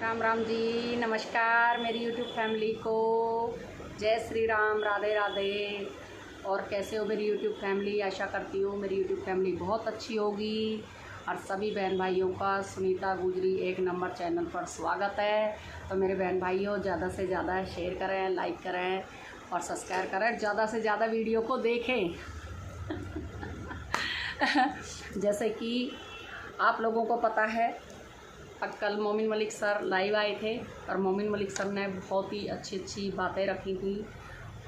राम राम जी, नमस्कार मेरी YouTube family को। जय श्री राम, राधे राधे। और कैसे हो मेरी यूट्यूब फैमिली? आशा करती हूँ मेरी यूट्यूब फैमिली बहुत अच्छी होगी। और सभी बहन भाइयों का सुनीता गुजरी एक नंबर चैनल पर स्वागत है। तो मेरे बहन भाइयों, ज़्यादा से ज़्यादा शेयर करें, लाइक करें और सब्सक्राइब करें, ज़्यादा से ज़्यादा वीडियो को देखें। जैसे कि आप लोगों को पता है, कल मोमिन मलिक सर लाइव आए थे और मोमिन मलिक सर ने बहुत ही अच्छी बातें रखी थी।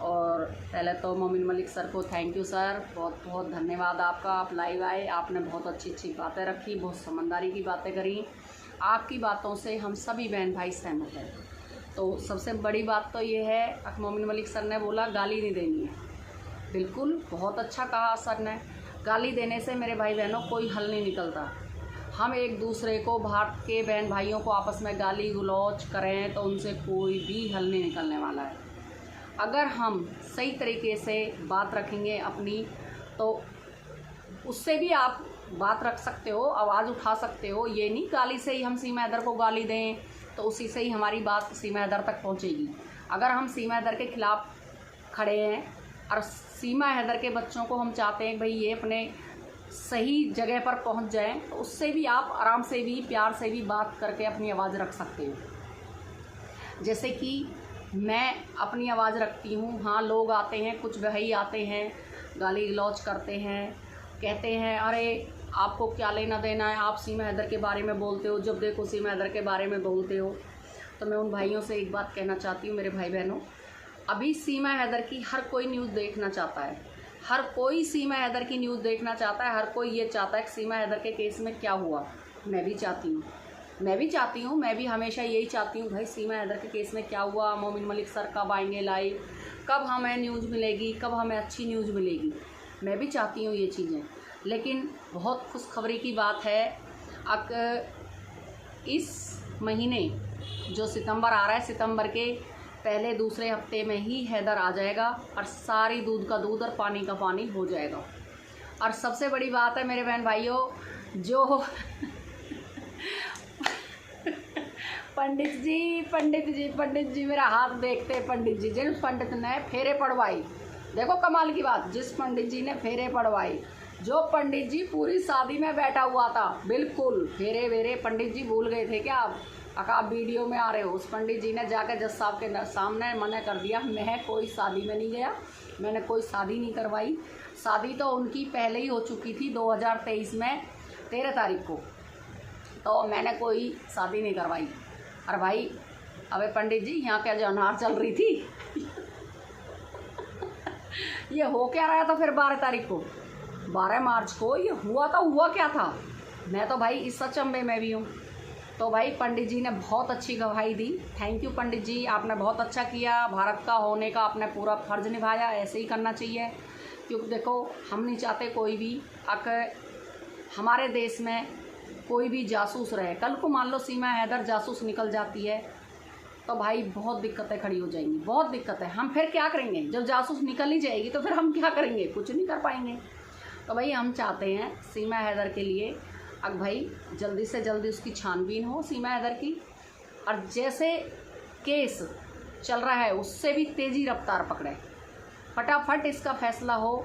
और पहले तो मोमिन मलिक सर को थैंक यू सर, बहुत बहुत धन्यवाद आपका। आप लाइव आए, आपने बहुत अच्छी बातें रखी, बहुत समझदारी की बातें करी। आपकी बातों से हम सभी बहन भाई सहमत हैं। तो सबसे बड़ी बात तो ये है, मोमिन मलिक सर ने बोला गाली नहीं देनी है। बिल्कुल बहुत अच्छा कहा सर ने। गाली देने से मेरे भाई बहनों कोई हल नहीं निकलता। हम एक दूसरे को, भारत के बहन भाइयों को आपस में गाली गलौज करें तो उनसे कोई भी हल नहीं निकलने वाला है। अगर हम सही तरीके से बात रखेंगे अपनी, तो उससे भी आप बात रख सकते हो, आवाज़ उठा सकते हो। ये नहीं गाली से ही हम सीमा हैदर को गाली दें तो उसी से ही हमारी बात सीमा हैदर तक पहुंचेगी। अगर हम सीमा हैदर के ख़िलाफ़ खड़े हैं और सीमा हैदर के बच्चों को हम चाहते हैं भाई ये अपने सही जगह पर पहुंच जाएं, तो उससे भी आप आराम से भी, प्यार से भी बात करके अपनी आवाज़ रख सकते हो। जैसे कि मैं अपनी आवाज़ रखती हूँ। हाँ, लोग आते हैं, कुछ भाई आते हैं, गाली गलौज करते हैं, कहते हैं अरे आपको क्या लेना देना है, आप सीमा हैदर के बारे में बोलते हो, जब देखो सीमा हैदर के बारे में बोलते हो। तो मैं उन भाइयों से एक बात कहना चाहती हूँ, मेरे भाई बहनों, अभी सीमा हैदर की हर कोई न्यूज़ देखना चाहता है। हर कोई सीमा हैदर की न्यूज़ देखना चाहता है। हर कोई ये चाहता है कि सीमा हैदर के केस में क्या हुआ। मैं भी चाहती हूँ, मैं भी हमेशा यही चाहती हूँ भाई सीमा हैदर के केस में क्या हुआ, मोमिन मलिक सर कब आएंगे लाइव, कब हमें न्यूज़ मिलेगी, कब हमें अच्छी न्यूज़ मिलेगी। मैं भी चाहती हूँ ये चीज़ें। लेकिन बहुत खुशखबरी की बात है, इस महीने जो सितंबर आ रहा है, सितंबर के पहले दूसरे हफ्ते में ही हैदर आ जाएगा और सारी दूध का दूध और पानी का पानी हो जाएगा। और सबसे बड़ी बात है मेरे बहन भाइयों, जो पंडित जी मेरा हाथ देखते, पंडित जी जिस पंडित ने फेरे पड़वाई, देखो कमाल की बात, जिस पंडित जी ने फेरे पड़वाई, जो पंडित जी पूरी शादी में बैठा हुआ था, बिल्कुल फेरे वेरे पंडित जी भूल गए थे क्या आप वीडियो में आ रहे हो। उस पंडित जी ने जाकर जज साहब के सामने मना कर दिया, मैं कोई शादी में नहीं गया, मैंने कोई शादी नहीं करवाई। शादी तो उनकी पहले ही हो चुकी थी 2023 में 13 तारीख को, तो मैंने कोई शादी नहीं करवाई। अरे भाई, अबे पंडित जी, यहाँ क्या जानहार चल रही थी? ये हो क्या रहा था फिर 12 तारीख को, 12 मार्च को ये हुआ था, हुआ क्या था? मैं तो भाई इस अचंभे में भी हूँ। तो भाई पंडित जी ने बहुत अच्छी गवाही दी। थैंक यू पंडित जी, आपने बहुत अच्छा किया। भारत का होने का आपने पूरा फर्ज निभाया, ऐसे ही करना चाहिए। क्योंकि देखो, हम नहीं चाहते कोई भी अगर हमारे देश में कोई भी जासूस रहे। कल को मान लो सीमा हैदर जासूस निकल जाती है तो भाई बहुत दिक्कतें खड़ी हो जाएंगी, बहुत दिक्कतें। हम फिर क्या करेंगे? जब जासूस निकल ही जाएगी तो फिर हम क्या करेंगे? कुछ नहीं कर पाएंगे। तो भाई हम चाहते हैं सीमा हैदर के लिए अब भाई जल्दी से जल्दी उसकी छानबीन हो सीमा हैदर की, और जैसे केस चल रहा है उससे भी तेज़ी रफ्तार पकड़े, फटाफट इसका फैसला हो।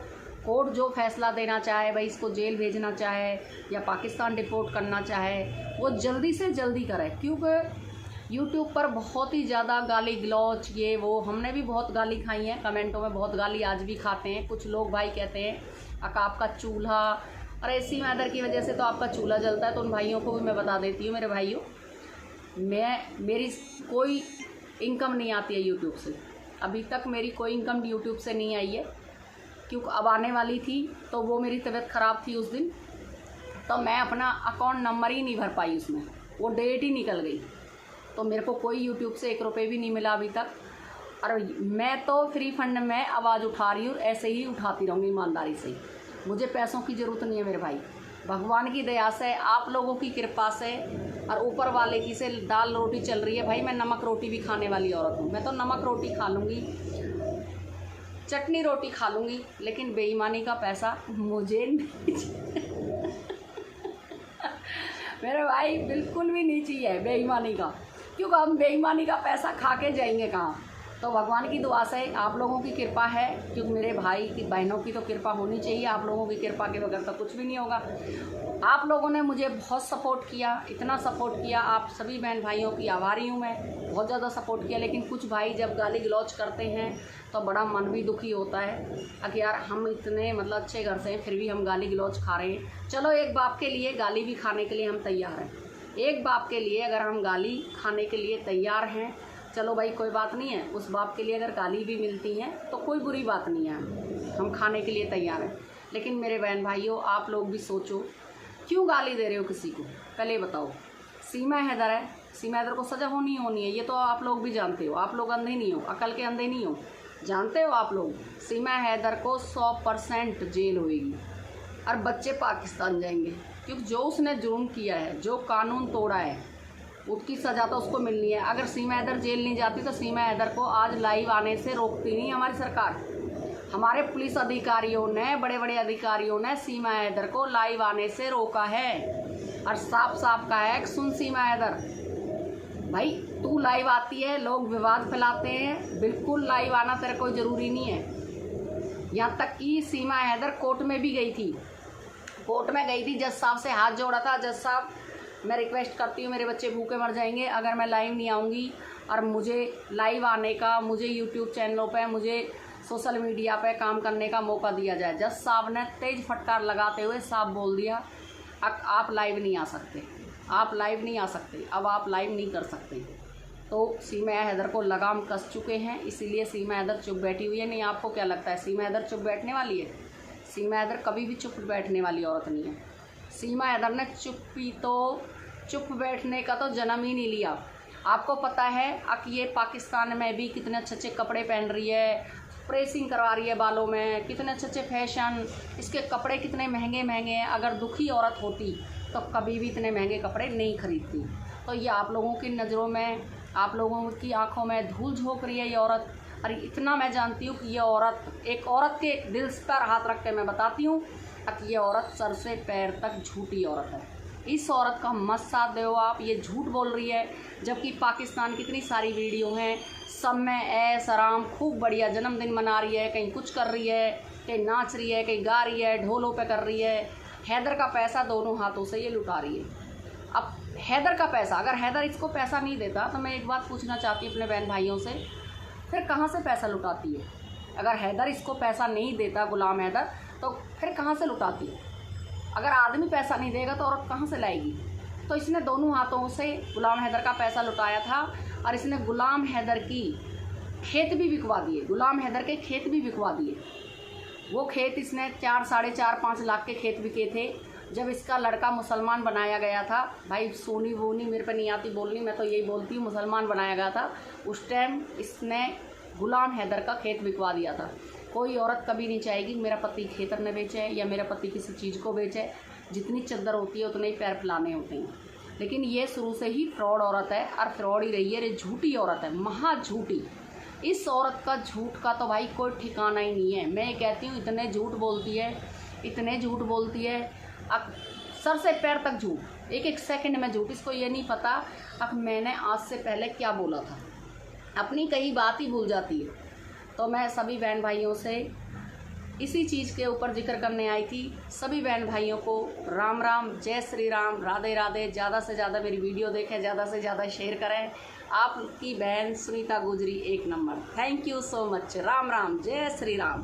कोर्ट जो फैसला देना चाहे, भाई इसको जेल भेजना चाहे या पाकिस्तान डिपोर्ट करना चाहे, वो जल्दी से जल्दी करे। क्योंकि यूट्यूब पर बहुत ही ज़्यादा गाली गलौज, ये वो, हमने भी बहुत गाली खाई है, कमेंटों में बहुत गाली आज भी खाते हैं। कुछ लोग भाई कहते हैं आपका चूल्हा, और ऐसी मैदर की वजह से तो आपका चूल्हा जलता है। तो उन भाइयों को भी मैं बता देती हूँ, मेरे भाइयों, मेरी कोई इनकम नहीं आती है यूट्यूब से। अभी तक मेरी कोई इनकम यूट्यूब से नहीं आई है, क्योंकि अब आने वाली थी तो वो मेरी तबीयत ख़राब थी उस दिन, तो मैं अपना अकाउंट नंबर ही नहीं भर पाई, उसमें वो डेट ही निकल गई। तो मेरे को कोई यूट्यूब से 1 रुपये भी नहीं मिला अभी तक। और मैं तो फ्री फंड में आवाज़ उठा रही हूँ, ऐसे ही उठाती रहूँगी ईमानदारी से। मुझे पैसों की ज़रूरत नहीं है मेरे भाई, भगवान की दया से, आप लोगों की कृपा से और ऊपर वाले की से दाल रोटी चल रही है। भाई मैं नमक रोटी भी खाने वाली औरत हूँ, मैं तो नमक रोटी खा लूँगी, चटनी रोटी खा लूँगी, लेकिन बेईमानी का पैसा मुझे नहीं मेरे भाई बिल्कुल भी नहीं चाहिए बेईमानी का। क्योंकि हम बेईमानी का पैसा खा के जाएंगे कहाँ। तो भगवान की दुआ से आप लोगों की कृपा है, क्योंकि मेरे भाई की बहनों की तो कृपा होनी चाहिए, आप लोगों की कृपा के बगैर तो कुछ भी नहीं होगा। आप लोगों ने मुझे बहुत सपोर्ट किया, इतना सपोर्ट किया, आप सभी बहन भाइयों की आभारी हूँ मैं, बहुत ज़्यादा सपोर्ट किया। लेकिन कुछ भाई जब गाली गलौज करते हैं तो बड़ा मन भी दुखी होता है कि यार हम इतने मतलब अच्छे घर से हैं फिर भी हम गाली गलौज खा रहे हैं। चलो एक बाप के लिए गाली भी खाने के लिए हम तैयार हैं, एक बाप के लिए अगर हम गाली खाने के लिए तैयार हैं, चलो भाई कोई बात नहीं है। उस बाप के लिए अगर गाली भी मिलती हैं तो कोई बुरी बात नहीं है, हम खाने के लिए तैयार हैं। लेकिन मेरे बहन भाइयों, आप लोग भी सोचो, क्यों गाली दे रहे हो किसी को, पहले बताओ। सीमा हैदर है, सीमा हैदर को सज़ा होनी है, ये तो आप लोग भी जानते हो, आप लोग अंधे नहीं हो, अकल के अंधे नहीं हो, जानते हो आप लोग। सीमा हैदर को 100% जेल होएगी और बच्चे पाकिस्तान जाएंगे, क्योंकि जो उसने जुर्म किया है, जो कानून तोड़ा है, उसकी सज़ा तो उसको मिलनी है। अगर सीमा हैदर जेल नहीं जाती तो सीमा हैदर को आज लाइव आने से रोकती नहीं हमारी सरकार। हमारे पुलिस अधिकारियों ने, बड़े बड़े अधिकारियों ने सीमा हैदर को लाइव आने से रोका है और साफ साफ कहा है कि सुन सीमा हैदर भाई, तू लाइव आती है, लोग विवाद फैलाते हैं, बिल्कुल लाइव आना तेरा कोई ज़रूरी नहीं है। यहाँ तक कि सीमा हैदर कोर्ट में भी गई थी, कोर्ट में गई थी, जज साहब से हाथ जोड़ा था, जज साहब मैं रिक्वेस्ट करती हूँ, मेरे बच्चे भूखे मर जाएंगे अगर मैं लाइव नहीं आऊँगी, और मुझे लाइव आने का, मुझे यूट्यूब चैनलों पे, मुझे सोशल मीडिया पे काम करने का मौका दिया जाए। जज साहब ने तेज़ फटकार लगाते हुए साफ बोल दिया, आप लाइव नहीं आ सकते, आप लाइव नहीं आ सकते, अब आप लाइव नहीं कर सकते। तो सीमा हैदर को लगाम कस चुके हैं, इसीलिए सीमा हैदर चुप बैठी हुई है। नहीं, आपको क्या लगता है सीमा हैदर चुप बैठने वाली है? सीमा हैदर कभी भी चुप बैठने वाली औरत नहीं है। सीमा हैदर ने चुप बैठने का तो जन्म ही नहीं लिया। आपको पता है कि ये पाकिस्तान में भी कितने अच्छे अच्छे कपड़े पहन रही है, प्रेसिंग करवा रही है बालों में, कितने अच्छे अच्छे फैशन, इसके कपड़े कितने महंगे महंगे हैं। अगर दुखी औरत होती तो कभी भी इतने महंगे कपड़े नहीं खरीदती। तो ये आप लोगों की नज़रों में, आप लोगों की आंखों में धूल झोंक रही है ये औरत। और इतना मैं जानती हूँ कि ये औरत, एक औरत के दिल पर हाथ रख के मैं बताती हूँ कि ये औरत सर से पैर तक झूठी औरत है। इस औरत का मत साथ दो आप, ये झूठ बोल रही है, जबकि पाकिस्तान की इतनी सारी वीडियो हैं, सब में ऐश आराम खूब बढ़िया जन्मदिन मना रही है, कहीं कुछ कर रही है, कहीं नाच रही है, कहीं गा रही है, ढोलों पे कर रही है। हैदर का पैसा दोनों हाथों से ये लुटा रही है। अब हैदर का पैसा, अगर हैदर इसको पैसा नहीं देता तो मैं एक बात पूछना चाहती हूँ अपने बहन भाइयों से, फिर कहाँ से पैसा लुटाती है? अगर हैदर इसको पैसा नहीं देता, गुलाम हैदर, तो फिर कहाँ से लुटाती है? अगर आदमी पैसा नहीं देगा तो औरत कहाँ से लाएगी? तो इसने दोनों हाथों से गुलाम हैदर का पैसा लुटाया था और इसने गुलाम हैदर की खेत भी बिकवा दिए, गुलाम हैदर के खेत भी बिकवा दिए। वो खेत इसने 4, 4.5 लाख के खेत बिके थे जब इसका लड़का मुसलमान बनाया गया था। भाई सोनी वोनी मेरे पे नहीं आती बोलनी, मैं तो यही बोलती हूँ, मुसलमान बनाया गया था उस टाइम इसने गुलाम हैदर का खेत बिकवा दिया था। कोई औरत कभी नहीं चाहेगी मेरा पति खेतर न बेचे या मेरा पति किसी चीज़ को बेचे। जितनी चद्दर होती है उतने ही पैर फैलाने होते हैं। लेकिन ये शुरू से ही फ्रॉड औरत है और फ्रॉड ही रही है, ये झूठी औरत है, महा झूठी। इस औरत का झूठ का तो भाई कोई ठिकाना ही नहीं है। मैं कहती हूँ इतने झूठ बोलती है, इतने झूठ बोलती है, अब सर से पैर तक झूठ, एक एक सेकंड में झूठ। इसको ये नहीं पता अब मैंने आज से पहले क्या बोला था, अपनी कई बात ही भूल जाती है। तो मैं सभी बहन भाइयों से इसी चीज़ के ऊपर जिक्र करने आई थी। सभी बहन भाइयों को राम राम, जय श्री राम, राधे राधे। ज़्यादा से ज़्यादा मेरी वीडियो देखें, ज़्यादा से ज़्यादा शेयर करें। आपकी बहन सुनीता गुजरी 1 number. Thank you so much. Ram Ram, जय श्री राम।